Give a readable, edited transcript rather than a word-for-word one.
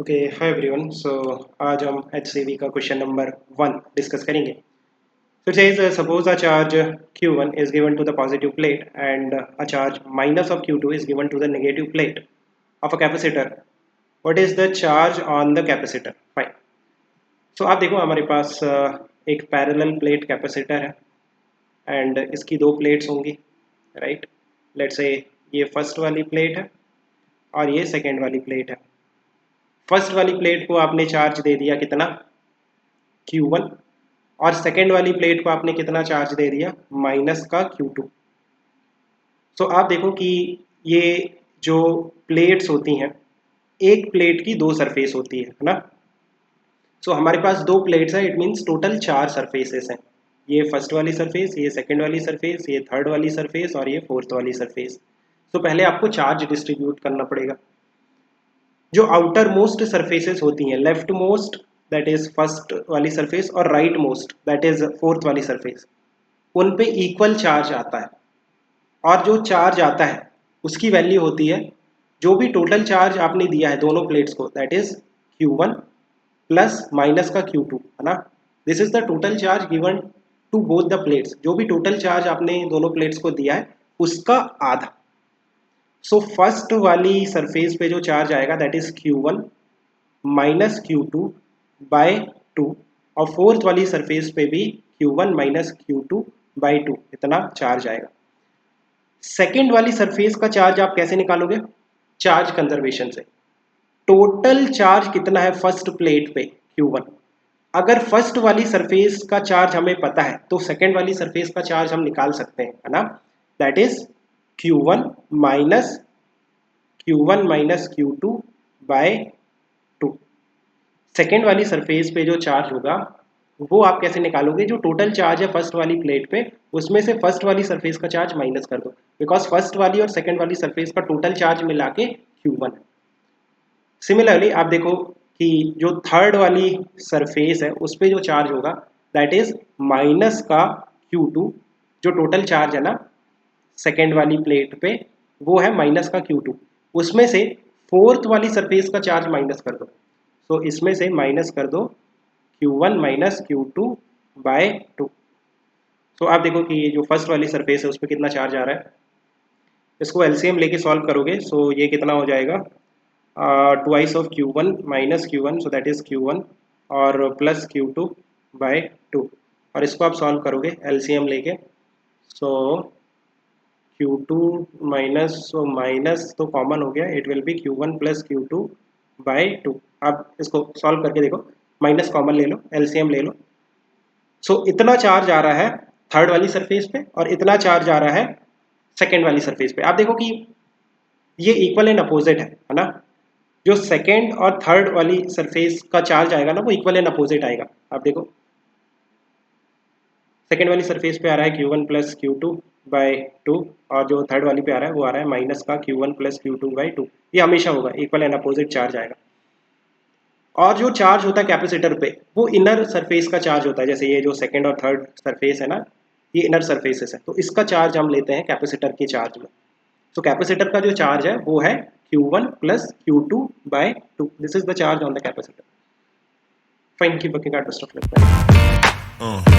Okay hi everyone. सो आज हम HCV का क्वेश्चन नंबर 1 डिस्कस करेंगे। So it says suppose a charge Q1 is given to the positive plate and a charge minus of Q2 is given to the negative plate of a capacitor. What is the charge on the capacitor? Fine. So आप देखो हमारे पास एक parallel plate capacitor है and इसकी दो plates होंगी, right. Let's say ये first वाली प्लेट है और ये सेकेंड वाली प्लेट है। फर्स्ट वाली प्लेट को आपने चार्ज दे दिया कितना, Q1, और सेकेंड वाली प्लेट को आपने कितना चार्ज दे दिया, माइनस का Q2। सो आप देखो कि ये जो प्लेट्स होती हैं, एक प्लेट की दो सरफेस होती है ना। सो हमारे पास दो प्लेट्स हैं, इट मीन्स टोटल चार सरफेसेस हैं। ये फर्स्ट वाली सरफेस, ये सेकेंड वाली सरफेस, ये थर्ड वाली सरफेस और ये फोर्थ वाली सरफेस। सो पहले आपको चार्ज डिस्ट्रीब्यूट करना पड़ेगा। जो आउटर मोस्ट सरफेसेस होती हैं, left most that is first वाली सरफेस और right most that is fourth वाली सरफेस, उन पे इक्वल चार्ज आता है। और जो चार्ज आता है उसकी वैल्यू होती है जो भी टोटल चार्ज आपने दिया है दोनों प्लेट्स को, that is Q1 plus minus का Q2, है ना। This is the total charge given to both the plates. जो भी टोटल चार्ज आपने दोनों प्लेट्स को दिया है उसका आधा। सो फर्स्ट वाली सरफेस पे जो चार्ज आएगा that is Q1 minus Q2 by 2, और फोर्थ वाली सरफेस पे भी Q1 माइनस Q2 बाय 2 इतना चार्ज आएगा। सेकेंड वाली सरफेस का चार्ज आप कैसे निकालोगे, चार्ज कंजर्वेशन से। टोटल चार्ज कितना है फर्स्ट प्लेट पे, Q1। अगर फर्स्ट वाली सरफेस का चार्ज हमें पता है तो सेकेंड वाली सरफेस का चार्ज हम निकाल सकते हैं, है ना। That is Q1 minus Q2 by 2। Second वाली सरफेस पे जो चार्ज होगा वो आप कैसे निकालोगे, जो टोटल चार्ज है फर्स्ट वाली प्लेट पे उसमें से फर्स्ट वाली सरफेस का चार्ज माइनस कर दो, बिकॉज फर्स्ट वाली और सेकेंड वाली सरफेस का टोटल चार्ज मिला के Q1 है। सिमिलरली आप देखो कि जो थर्ड वाली सरफेस है उस पर जो चार्ज होगा दैट इज माइनस का Q2। जो टोटल चार्ज है ना सेकेंड वाली प्लेट पे वो है माइनस का Q2, उसमें से फोर्थ वाली सरफेस का चार्ज माइनस कर दो। तो इसमें से माइनस कर दो Q1 माइनस Q2 बाय 2। तो आप देखो कि ये जो फर्स्ट वाली सरफेस है उस पर कितना चार्ज आ रहा है। इसको LCM लेके सॉल्व करोगे सो ये कितना हो जाएगा, twice of Q1 minus Q1, so that is Q1 और प्लस Q2 बाय 2। और इसको आप सॉल्व करोगे LCM लेके, सो Q2 माइनस तो कॉमन हो गया, it will be Q1 plus Q2 by 2। आप इसको सॉल्व करके देखो, माइनस कॉमन ले लो, LCM ले लो। सो इतना चार्ज आ रहा है थर्ड वाली सरफेस पे और इतना चार्ज आ रहा है सेकेंड वाली सरफेस पे। आप देखो कि ये इक्वल एंड अपोजिट है ना। जो सेकेंड और थर्ड वाली सरफेस का चार्ज आएगा ना वो इक्वल एंड अपोजिट आएगा। आप देखो सेकेंड वाली सरफेस पे आ रहा है Q1 प्लस Q2 बाय 2 और जो थर्ड वाली पे आ रहा है वो आ रहा है माइनस का Q1 प्लस Q2 बाय 2। ये हमेशा होगा, इक्वल एंड अपोजिट चार्ज आएगा। और जो चार्ज होता है कैपेसिटर पे वो इनर सरफेस का चार्ज होता है, जैसे ये जो सेकेंड और थर्ड सरफेस है ना ये इनर सरफेसेस है, तो इसका चार्ज हम लेते हैं कैपेसिटर के चार्ज में। तो कैपेसिटर का जो चार्ज है वो है Q1 plus Q2 by 2। This is the charge on the capacitor. Fine, keep working hard, best of luck.